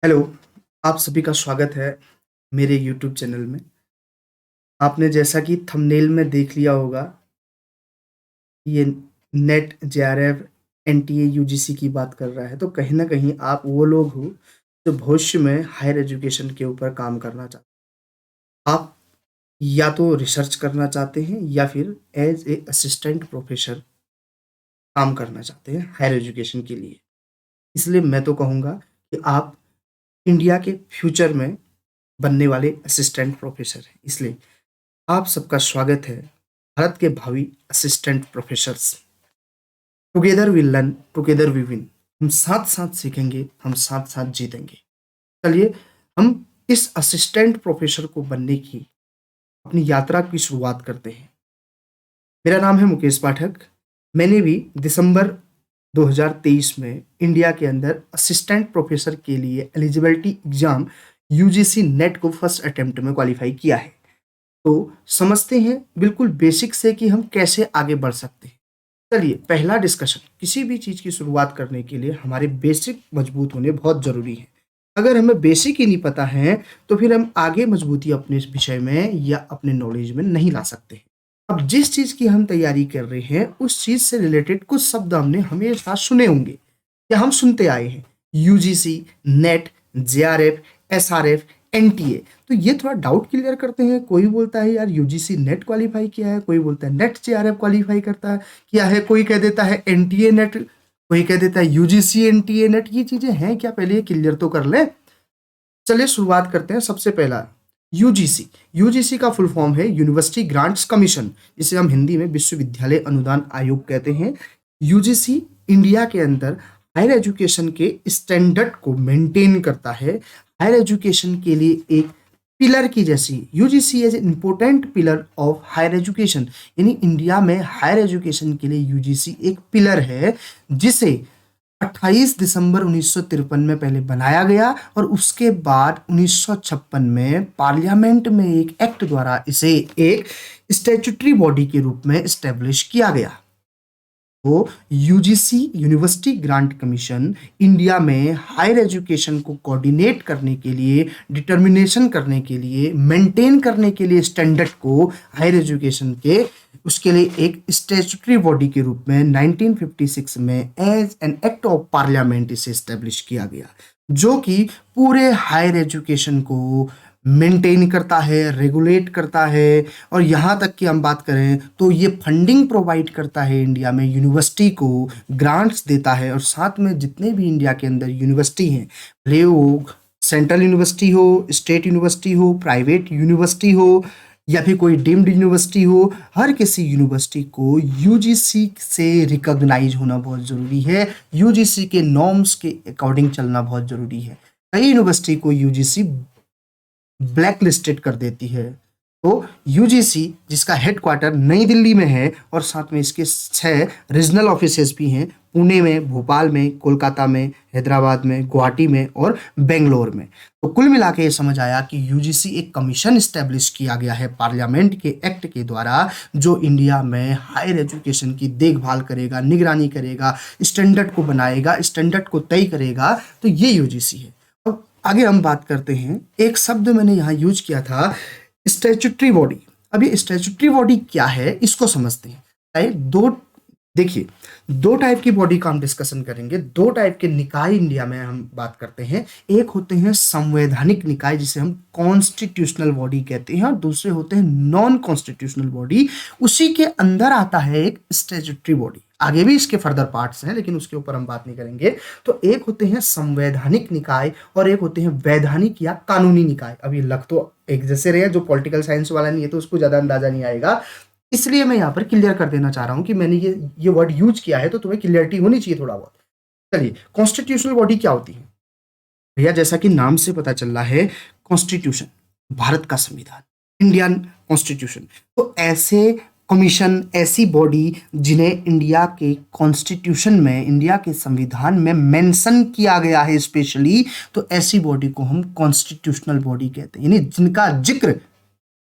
Hello, आप सभी का स्वागत है मेरे यूट्यूब चैनल में। आपने जैसा कि थंबनेल में देख लिया होगा, ये नेट, जेआरएफ, एनटीए, यूजीसी की बात कर रहा है, तो कहीं न कहीं आप वो लोग हो जो भविष्य में हायर एजुकेशन के ऊपर काम करना चाहते हैं। आप या तो रिसर्च करना चाहते हैं या फिर एज़ ए असिस्टेंट प्रोफ़ेसर काम करना चाहते हैं हायर एजुकेशन के लिए। इसलिए मैं तो कहूँगा कि आप इंडिया के फ्यूचर में बनने वाले असिस्टेंट प्रोफ़ेसर हैं। इसलिए आप सबका स्वागत है भारत के भावी assistant professors. Together we learn, together we win. हम साथ साथ सीखेंगे, हम साथ साथ जीतेंगे। चलिए हम इस असिस्टेंट प्रोफेसर को बनने की अपनी यात्रा की शुरुआत करते हैं। मेरा नाम है मुकेश पाठक। मैंने भी दिसंबर 2023 में इंडिया के अंदर असिस्टेंट प्रोफेसर के लिए एलिजिबिलिटी एग्जाम यूजीसी नेट को फर्स्ट अटेम्प्ट में क्वालिफाई किया है। तो समझते हैं बिल्कुल बेसिक से कि हम कैसे आगे बढ़ सकते हैं। चलिए पहला डिस्कशन, किसी भी चीज़ की शुरुआत करने के लिए हमारे बेसिक मजबूत होने बहुत ज़रूरी है। अगर हमें बेसिक ही नहीं पता है तो फिर हम आगे मजबूती अपने इस विषय में या अपने नॉलेज में नहीं ला सकते। अब जिस चीज़ की हम तैयारी कर रहे हैं उस चीज़ से रिलेटेड कुछ शब्द हमने हमेशा सुने होंगे या हम सुनते आए हैं। UGC, net, JRF, SRF, NTA. तो ये थोड़ा डाउट क्लियर करते हैं। कोई बोलता है यार यूजीसी नेट क्वालिफाई किया है, कोई बोलता है नेट जेआरएफ क्वालिफाई करता है किया है, कोई कह देता है एनटीए नेट, कोई कह देता है यूजीसी एनटीए नेट। ये चीजें हैं क्या, पहले ये क्लियर तो कर लें। चलिए शुरुआत करते हैं। सबसे पहला यूजीसी। यूजीसी का फुल फॉर्म है यूनिवर्सिटी ग्रांट्स कमीशन, जिसे हम हिंदी में विश्वविद्यालय अनुदान आयोग कहते हैं। यूजीसी इंडिया के अंदर हायर एजुकेशन के स्टैंडर्ड को मेंटेन करता है। हायर एजुकेशन के लिए एक पिलर की जैसी UGC as important pillar of higher education, यानी इंडिया में हायर एजुकेशन के लिए यूजीसी एक पिलर है जिसे 28 दिसंबर 1953 में पहले बनाया गया और उसके बाद 1956 में पार्लियामेंट में एक एक्ट द्वारा इसे एक स्टैट्यूटरी बॉडी के रूप में एस्टेब्लिश किया गया। तो UGC university grant commission India में हायर एजुकेशन को कोऑर्डिनेट करने के लिए, डिटर्मिनेशन करने के लिए, मेंटेन करने के लिए स्टैंडर्ड को हायर एजुकेशन के, उसके लिए एक स्टैट्यूटरी बॉडी के रूप में 1956 में as an act of parliament इसे एस्टेब्लिश किया गया, जो कि पूरे हायर एजुकेशन को मेंटेन करता है, रेगुलेट करता है। और यहाँ तक कि हम बात करें तो ये फंडिंग प्रोवाइड करता है इंडिया में, यूनिवर्सिटी को ग्रांट्स देता है। और साथ में जितने भी इंडिया के अंदर यूनिवर्सिटी हैं, भले वो सेंट्रल यूनिवर्सिटी हो, स्टेट यूनिवर्सिटी हो, प्राइवेट यूनिवर्सिटी हो या फिर कोई डीम्ड यूनिवर्सिटी हो, हर किसी यूनिवर्सिटी को यूजीसी से रिकॉग्नाइज होना बहुत ज़रूरी है। यूजीसी के नॉर्म्स के अकॉर्डिंग चलना बहुत ज़रूरी है। कई यूनिवर्सिटी को यूजीसी ब्लैक लिस्टेड कर देती है। तो यूजीसी जिसका हेडक्वार्टर नई दिल्ली में है और साथ में इसके 6 रीजनल ऑफिसेज भी हैं, पुणे में, भोपाल में, कोलकाता में, हैदराबाद में, गुवाहाटी में और बेंगलोर में। तो कुल मिला के ये समझ आया कि यूजीसी एक कमीशन इस्टेब्लिश किया गया है पार्लियामेंट के एक्ट के द्वारा, जो इंडिया में हायर एजुकेशन की देखभाल करेगा, निगरानी करेगा, स्टैंडर्ड को बनाएगा, स्टैंडर्ड को तय करेगा। तो ये यूजीसी है। अब आगे हम बात करते हैं। एक शब्द मैंने यहाँ यूज किया था, स्टैट्यूटरी बॉडी। अब ये स्टैट्यूटरी बॉडी क्या है इसको समझते हैं। देखिए, दो टाइप की बॉडी का हम डिस्कशन करेंगे। दो टाइप के निकाय इंडिया में हम बात करते हैं। एक होते हैं संवैधानिक निकाय जिसे हम कॉन्स्टिट्यूशनल बॉडी कहते हैं, और दूसरे होते हैं नॉन कॉन्स्टिट्यूशनल बॉडी। उसी के अंदर आता है एक स्टैट्यूटरी बॉडी। आगे भी इसके फर्दर पार्ट्स हैं लेकिन उसके ऊपर हम बात नहीं करेंगे। तो एक होते हैं संवैधानिक निकाय और एक होते हैं वैधानिक या कानूनी निकाय। अब ये लग तो एक जैसे रहे, जो पॉलिटिकल साइंस वाला नहीं है तो उसको ज्यादा अंदाजा नहीं आएगा, इसलिए मैं यहाँ पर क्लियर कर देना चाह रहा हूँ कि मैंने ये वर्ड यूज किया है तो तुम्हें क्लियरिटी होनी चाहिए थोड़ा बहुत। चलिए, कॉन्स्टिट्यूशनल बॉडी क्या होती है भैया? जैसा कि नाम से पता चल रहा है, कॉन्स्टिट्यूशन, भारत का संविधान, इंडियन कॉन्स्टिट्यूशन। तो ऐसे कमीशन, ऐसी बॉडी जिन्हें इंडिया के कॉन्स्टिट्यूशन में, इंडिया के संविधान में मेंशन किया गया है स्पेशली, तो ऐसी बॉडी को हम कॉन्स्टिट्यूशनल बॉडी कहते हैं, यानी जिनका जिक्र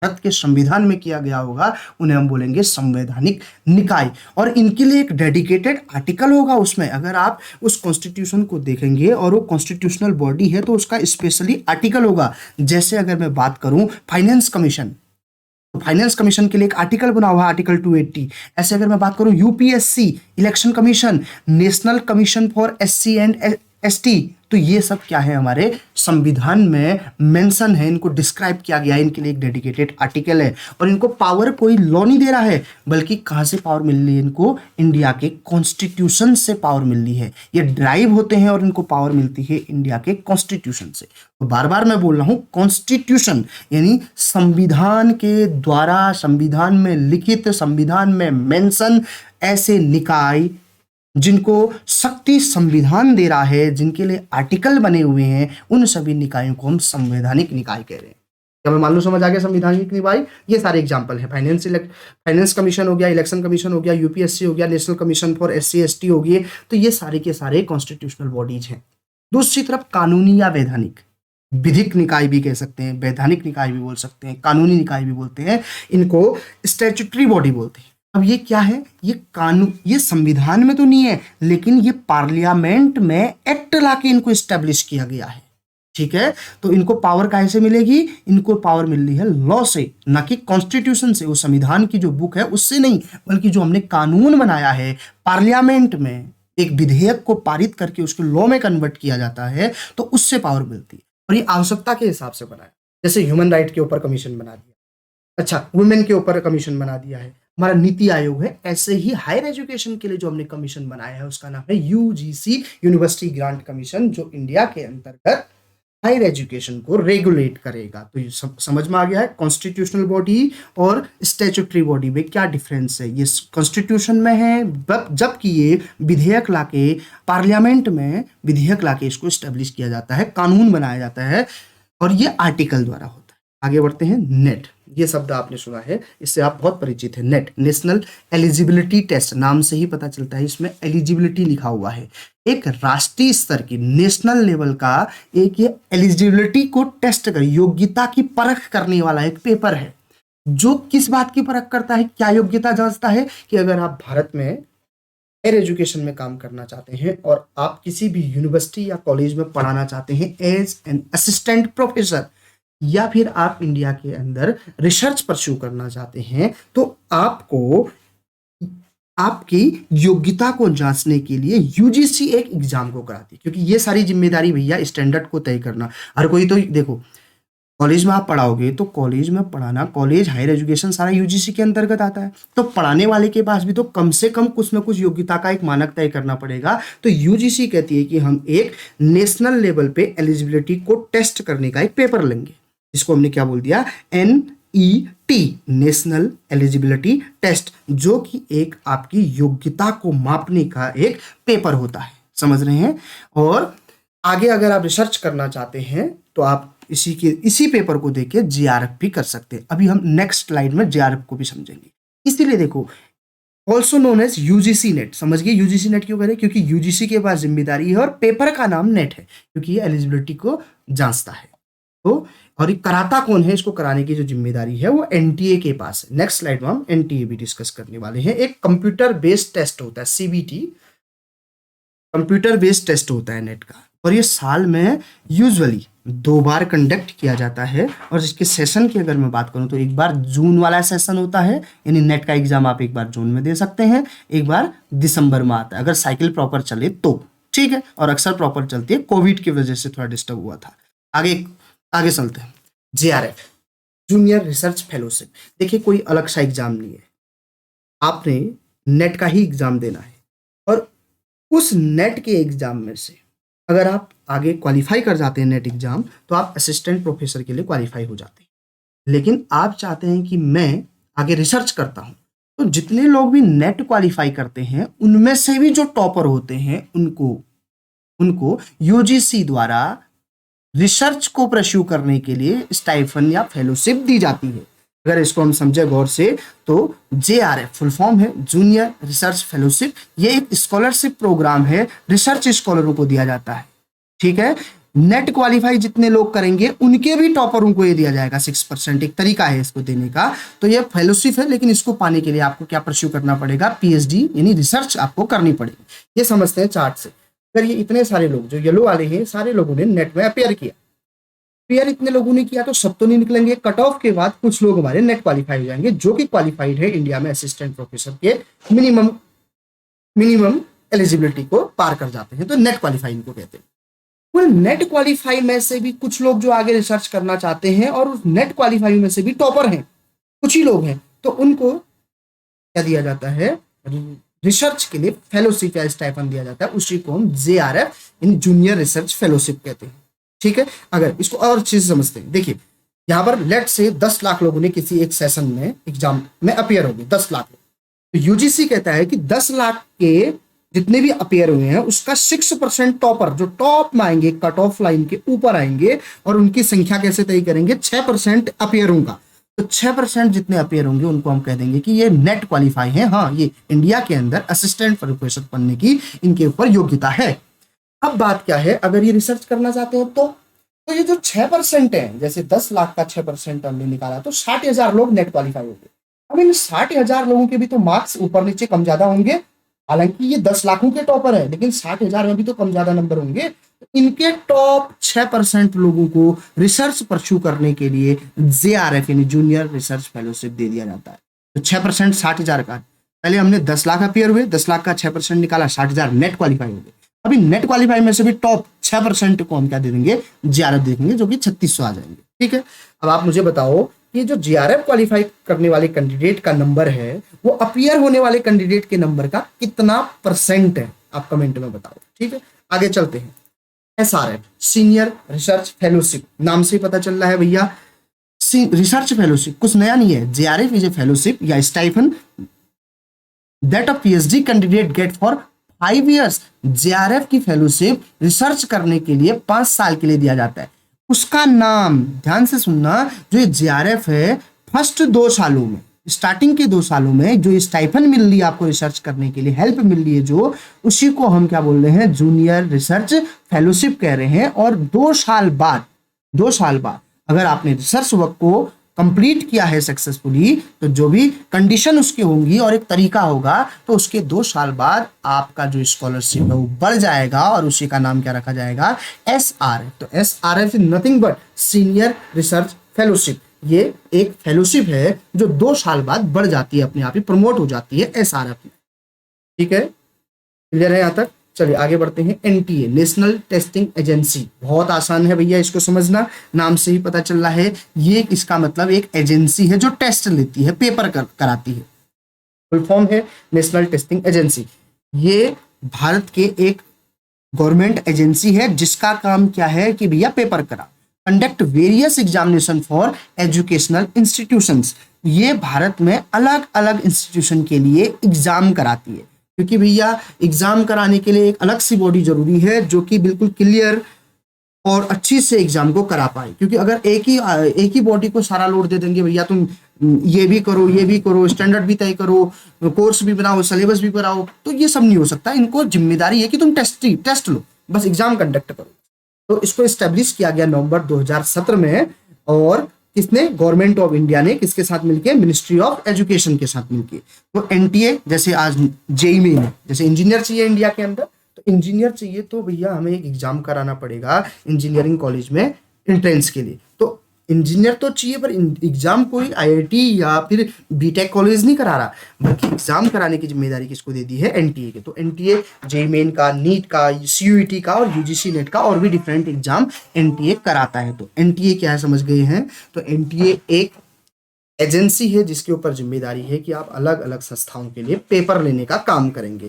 भारत के संविधान में किया गया होगा उन्हें हम बोलेंगे संवैधानिक निकाय। और इनके लिए एक डेडिकेटेड आर्टिकल होगा उसमें। अगर आप उस कॉन्स्टिट्यूशन को देखेंगे और वो कॉन्स्टिट्यूशनल बॉडी है तो उसका स्पेशली आर्टिकल होगा। जैसे अगर मैं बात करूं फाइनेंस कमीशन, तो फाइनेंस कमीशन के लिए एक आर्टिकल बना हुआ है आर्टिकल 280। ऐसे अगर मैं बात करूं UPSC, election commission, national commission for SC and ST, तो ये सब क्या है हमारे संविधान में मेंशन है, इनको डिस्क्राइब किया गया है, इनके लिए एक डेडिकेटेड आर्टिकल है। और इनको पावर कोई लॉ नहीं दे रहा है, बल्कि कहां से पावर मिल रही है इनको? इंडिया के कॉन्स्टिट्यूशन से पावर मिल रही है। ये ड्राइव होते हैं और इनको पावर मिलती है इंडिया के कॉन्स्टिट्यूशन से। तो बार बार मैं बोल रहा हूं कॉन्स्टिट्यूशन यानी संविधान के द्वारा, संविधान में लिखित, संविधान में मेंशन ऐसे निकाय जिनको शक्ति संविधान दे रहा है, जिनके लिए आर्टिकल बने हुए हैं, उन सभी निकायों को हम संवैधानिक निकाय कह रहे हैं। क्या मैं मान लो समझ आ गया संवैधानिक निकाय? ये सारे एग्जांपल है। फाइनेंस कमीशन हो गया, इलेक्शन कमीशन हो गया, यूपीएससी हो गया, national commission for SC ST हो गए। तो ये सारे के सारे कॉन्स्टिट्यूशनल बॉडीज हैं। दूसरी तरफ कानूनी या वैधानिक, विधिक निकाय भी कह सकते हैं, वैधानिक निकाय भी बोल सकते हैं, कानूनी निकाय भी बोलते हैं, इनको स्टैट्यूटरी बॉडी बोलते हैं। अब ये क्या है? ये कानून, ये संविधान में तो नहीं है, लेकिन ये पार्लियामेंट में एक्ट लाके इनको स्टैब्लिश किया गया है। ठीक है, तो इनको पावर कैसे मिलेगी? इनको पावर मिल रही है लॉ से, ना कि कॉन्स्टिट्यूशन से। वो संविधान की जो बुक है उससे नहीं, बल्कि जो हमने कानून बनाया है पार्लियामेंट में, एक विधेयक को पारित करके उसको लॉ में कन्वर्ट किया जाता है, तो उससे पावर मिलती है। और ये आवश्यकता के हिसाब से बनाया। जैसे ह्यूमन राइट के ऊपर कमीशन बना दिया, अच्छा वुमेन के ऊपर कमीशन बना दिया है, हमारा नीति आयोग है। ऐसे ही हायर एजुकेशन के लिए जो हमने कमीशन बनाया है उसका नाम है यूजीसी, यूनिवर्सिटी ग्रांट कमीशन, जो इंडिया के अंतर्गत हायर एजुकेशन को रेगुलेट करेगा। तो ये समझ में आ गया है कॉन्स्टिट्यूशनल बॉडी और स्टैट्यूटरी बॉडी में क्या डिफरेंस है। ये कॉन्स्टिट्यूशन में है, जबकि ये विधेयक लाके पार्लियामेंट में विधेयक लाके इसको स्टैब्लिश किया जाता है, कानून बनाया जाता है, और ये आर्टिकल द्वारा होता है। आगे बढ़ते हैं। नेट, ये शब्द आपने सुना है, इससे आप बहुत परिचित हैं। नेट, नेशनल एलिजिबिलिटी टेस्ट, नाम से ही पता चलता है इसमें एलिजिबिलिटी लिखा हुआ है। एक राष्ट्रीय स्तर की, नेशनल लेवल का एक ये एलिजिबिलिटी को टेस्ट कर, योग्यता की परख करने वाला एक पेपर है। जो किस बात की परख करता है, क्या योग्यता जांचता है? कि अगर आप भारत में हायर एजुकेशन में काम करना चाहते हैं और आप किसी भी यूनिवर्सिटी या कॉलेज में पढ़ाना चाहते हैं एज एन असिस्टेंट प्रोफेसर, या फिर आप इंडिया के अंदर रिसर्च परस्यू करना चाहते हैं, तो आपको आपकी योग्यता को जांचने के लिए यूजीसी एक एग्जाम को कराती है। क्योंकि ये सारी जिम्मेदारी भैया स्टैंडर्ड को तय करना, हर कोई तो देखो कॉलेज में आप पढ़ाओगे तो कॉलेज में पढ़ाना, कॉलेज हायर एजुकेशन सारा यूजीसी के अंतर्गत आता है, तो पढ़ाने वाले के पास भी तो कम से कम कुछ ना कुछ योग्यता का एक मानक तय करना पड़ेगा। तो यूजीसी कहती है कि हम एक नेशनल लेवल पे एलिजिबिलिटी को टेस्ट करने का एक पेपर लेंगे, इसको हमने क्या बोल दिया? NET, नेशनल एलिजिबिलिटी टेस्ट, जो कि एक आपकी योग्यता को मापने का एक पेपर होता है। समझ रहे हैं? और आगे अगर आप रिसर्च करना चाहते हैं तो आप इसी पेपर को देख के JRF भी कर सकते हैं। अभी हम नेक्स्ट स्लाइड में JRF को भी समझेंगे। इसीलिए देखो, also known as UGC NET, समझ गए यूजीसी नेट क्यों करें? क्योंकि यूजीसी के पास जिम्मेदारी है और पेपर का नाम नेट है, क्योंकि ये एलिजिबिलिटी को जांचता है। तो और ये कराता कौन है? इसको कराने की जो जिम्मेदारी है वो एनटीए के पास है। नेक्स्ट स्लाइड में हम एनटीए भी डिस्कस करने वाले हैं। एक कंप्यूटर बेस्ड टेस्ट होता है, सीबीटी, कंप्यूटर बेस्ड टेस्ट होता है नेट का, और ये साल में यूजुअली 2 बार कंडक्ट किया जाता है। और इसके सेशन की अगर मैं बात करूं तो एक बार जून वाला सेशन होता है, यानी नेट का एग्जाम आप एक बार जून में दे सकते हैं, एक बार दिसंबर में आता है, अगर साइकिल प्रॉपर चले तो, ठीक है। और अक्सर प्रॉपर चलती है, कोविड की वजह से थोड़ा डिस्टर्ब हुआ था। आगे चलते हैं। JRF, junior research fellowship. देखिए कोई अलग सा एग्जाम नहीं है, आपने नेट का ही एग्जाम देना है, और उस नेट के एग्जाम में से अगर आप आगे क्वालिफाई कर जाते हैं नेट एग्जाम, तो आप असिस्टेंट प्रोफेसर के लिए क्वालिफाई हो जाते हैं। लेकिन आप चाहते हैं कि मैं आगे रिसर्च करता हूं, तो जितने लोग भी नेट क्वालिफाई करते हैं उनमें से भी जो टॉपर होते हैं उनको यूजीसी द्वारा रिसर्च को परस्यू करने के लिए स्टाइफन या फेलोशिप दी जाती है। अगर इसको हम समझे गौर से तो JRF फुल फॉर्म है जूनियर रिसर्च फेलोशिप। ये एक स्कॉलरशिप प्रोग्राम है, रिसर्च स्कॉलरों को दिया जाता है, ठीक है। नेट क्वालिफाई जितने लोग करेंगे उनके भी टॉपरों को ये दिया जाएगा 6%। एक तरीका है इसको देने का। तो ये फेलोशिप है, लेकिन इसको पाने के लिए आपको क्या परस्यू करना पड़ेगा, पीएचडी यानी रिसर्च आपको करनी पड़ेगी। ये समझते हैं चार्ट से। अगर ये इतने सारे लोग जो येलो वाले हैं, सारे लोगों ने नेट में अपेयर किया, अपेयर इतने लोगों ने किया, तो सब तो नहीं निकलेंगे। कट ऑफ के बाद कुछ लोग हमारे नेट क्वालिफाई हो जाएंगे, जो कि क्वालिफाइड है इंडिया में असिस्टेंट प्रोफेसर के मिनिमम एलिजिबिलिटी को पार कर जाते हैं, तो नेट क्वालिफाई इनको कहते हैं। नेट क्वालिफाई में से भी कुछ लोग जो आगे रिसर्च करना चाहते हैं और उस नेट क्वालिफाई में से भी टॉपर हैं, कुछ ही लोग हैं, तो उनको क्या दिया जाता है, रिसर्च के लिए फेलोशिप या स्टाइपेंड दिया जाता है। उसी को हम JRF in junior research fellowship कहते हैं। ठीक है, अगर इसको और चीज समझते हैं, देखिए यहाँ पर लेट से 10 लाख लोगों ने किसी एक सेशन में एग्जाम में अपियर हो गए, 10 लाख। तो यूजीसी कहता है कि 10 लाख के जितने भी अपेयर हुए हैं उसका 6% टॉपर, जो टॉप में आएंगे, कट ऑफ लाइन के ऊपर आएंगे, और उनकी संख्या कैसे तय करेंगे, 6% अपेयरों का। तो 6% जितने अपेयर होंगे उनको हम कह देंगे कि ये नेट क्वालिफाई है, हाँ ये इंडिया के अंदर असिस्टेंट प्रोफेसर बनने की इनके ऊपर योग्यता है। अब बात क्या है, अगर ये रिसर्च करना चाहते हैं तो ये जो 6% है, जैसे 10 लाख का 6% हमने निकाला तो 60,000 लोग नेट क्वालिफाई हो गए। अब इन 60,000 लोगों के भी तो मार्क्स ऊपर नीचे कम ज्यादा होंगे, हालांकि ये 10 लाखों के टॉपर है, लेकिन 60,000 में भी तो कम ज्यादा नंबर होंगे। इनके टॉप 6% लोगों को रिसर्च परस्यू करने के लिए जेआरएफ यानी जूनियर रिसर्च फेलोशिप दे दिया जाता है। तो 6% 60,000 का, पहले हमने 10 लाख अपियर हुए, 10 लाख का 6% निकाला, 60,000 नेट क्वालिफाई हो गए। अभी नेट क्वालिफाई में से भी टॉप 6% को हम क्या दे देंगे, जेआरएफ देंगे, जो कि 3600 आ जाएंगे। ठीक है, अब आप मुझे बताओ कि जो जेआरएफ क्वालिफाई करने वाले कैंडिडेट का नंबर है वो अपियर होने वाले कैंडिडेट के नंबर का कितना परसेंट है, आप कमेंट में बताओ। ठीक है, आगे चलते हैं। एसआरएफ सीनियर रिसर्च फेलोशिप, नाम से ही पता चल रहा है भैया रिसर्च फेलोशिप, कुछ नया नहीं है। जेआरएफ इज ए फेलोशिप या stipend that a PhD candidate get for 5 years। JRF की फेलोशिप रिसर्च करने के लिए 5 साल के लिए दिया जाता है। उसका नाम ध्यान से सुनना, जो ये जेआरएफ है, फर्स्ट 2 सालों में, स्टार्टिंग के 2 सालों में जो स्टाइपेंड मिल रही है आपको रिसर्च करने के लिए, हेल्प मिल रही है जो, उसी को हम क्या बोल रहे हैं, जूनियर रिसर्च फेलोशिप कह रहे हैं। और 2 साल बाद अगर आपने रिसर्च वर्क को कंप्लीट किया है सक्सेसफुली, तो जो भी कंडीशन उसकी होंगी और एक तरीका होगा, तो उसके 2 साल बाद आपका जो स्कॉलरशिप है वो बढ़ जाएगा, और उसी का नाम क्या रखा जाएगा, एसआरएफ। तो SRF is nothing but senior research fellowship. ये एक फेलोशिप है जो 2 साल बाद बढ़ जाती है, अपने आप ही प्रमोट हो जाती है एसआरएफ में। ठीक है, क्लियर है यहाँ तक? चलिए आगे बढ़ते हैं। एनटीए नेशनल टेस्टिंग एजेंसी, बहुत आसान है भैया इसको समझना, नाम से ही पता चल रहा है। ये इसका मतलब एक एजेंसी है जो टेस्ट लेती है, पेपर कराती है। फुल फॉर्म है नेशनल टेस्टिंग एजेंसी। ये भारत के एक गवर्नमेंट एजेंसी है जिसका काम क्या है कि भैया पेपर करा, conduct various examination for educational institutions. ये भारत में अलग अलग इंस्टीट्यूशन के लिए एग्जाम कराती है, क्योंकि भैया एग्जाम कराने के लिए एक अलग सी बॉडी जरूरी है जो कि बिल्कुल क्लियर और अच्छी से एग्जाम को करा पाए। क्योंकि अगर एक ही बॉडी को सारा लोड दे देंगे, भैया तुम ये भी करो, स्टैंडर्ड भी तय करो, कोर्स भी बनाओ, सिलेबस भी बनाओ, तो ये सब नहीं हो सकता। इनको जिम्मेदारी है कि तुम टेस्ट लो, बस एग्जाम कंडक्ट करो। तो इसको एस्टेब्लिश किया गया नवंबर 2017 में, और किसने, गवर्नमेंट ऑफ इंडिया ने किसके साथ मिलके, मिनिस्ट्री ऑफ एजुकेशन के साथ मिलके। तो एनटीए जैसे आज जेईई में जैसे इंजीनियर चाहिए इंडिया के अंदर, तो इंजीनियर चाहिए तो भैया हमें एक एग्जाम कराना पड़ेगा इंजीनियरिंग कॉलेज में एंट्रेंस के लिए। तो इंजीनियर तो चाहिए, पर एग्जाम कोई आईआईटी या फिर बीटेक कॉलेज नहीं करा रहा, बल्कि एग्जाम कराने की जिम्मेदारी किसको दे दी है, एनटीए के। तो एनटीए जेईई मेन का, नीट का, सीयूईटी का और यूजीसी नेट का और भी डिफरेंट एग्जाम एनटीए कराता है। तो एनटीए क्या है समझ गए हैं? तो एनटीए एक एजेंसी है जिसके ऊपर जिम्मेदारी है कि आप अलग अलग संस्थाओं के लिए पेपर लेने का काम करेंगे।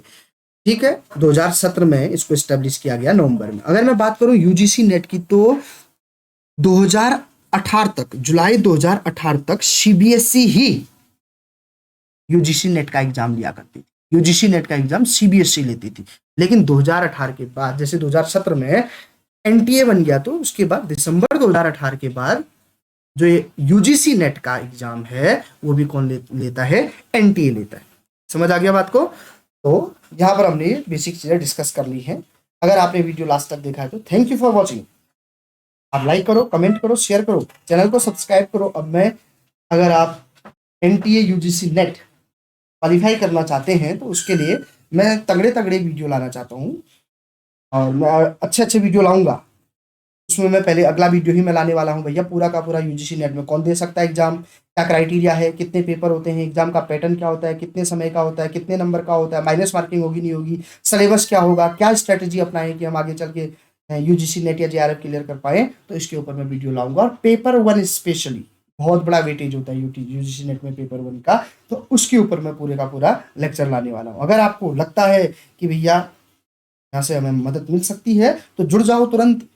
ठीक है, 2017 में इसको एस्टेब्लिश किया गया नवंबर में। अगर मैं बात करूं यूजीसी नेट की, तो 2018 तक, जुलाई 2018 तक सीबीएसई ही यूजीसी नेट का एग्जाम लिया करती थी। यूजीसी नेट का एग्जाम सीबीएसई लेती थी। लेकिन 2018 के बाद, जैसे 2017 में एनटीए बन गया, तो उसके बाद दिसंबर 2018 के बाद जो यूजीसी नेट का एग्जाम है वो भी कौन लेता है, एनटीए लेता है। समझ आ गया बात को? तो यहाँ पर हमने बेसिक चीजें डिस्कस कर ली हैं। अगर आपने वीडियो लास्ट तक देखा है तो थैंक यू फॉर वॉचिंग। आप लाइक करो, कमेंट करो, शेयर करो, चैनल को सब्सक्राइब करो। अब मैं, अगर आप एनटीए यूजीसी नेट क्वालिफाई करना चाहते हैं तो उसके लिए मैं तगड़े तगड़े वीडियो लाना चाहता हूँ, और मैं अच्छे अच्छे वीडियो लाऊंगा। उसमें मैं पहले अगला वीडियो ही मैं लाने वाला हूँ भैया, पूरा का पूरा यूजीसी नेट में कौन दे सकता है एग्जाम, क्या क्राइटेरिया है, कितने पेपर होते हैं, एग्जाम का पैटर्न क्या होता है, कितने समय का होता है, कितने नंबर का होता है, माइनस मार्किंग होगी नहीं होगी, सिलेबस क्या होगा, क्या स्ट्रेटेजी अपनाएं कि हम आगे चल के यूजीसी नेट या जेआरएफ क्लियर कर पाए, तो इसके ऊपर मैं वीडियो लाऊंगा। और पेपर वन स्पेशली बहुत बड़ा वेटेज होता है यूजीसी नेट में पेपर वन का, तो उसके ऊपर मैं पूरे का पूरा लेक्चर लाने वाला हूँ। अगर आपको लगता है कि भैया यहाँ से हमें मदद मिल सकती है तो जुड़ जाओ तुरंत।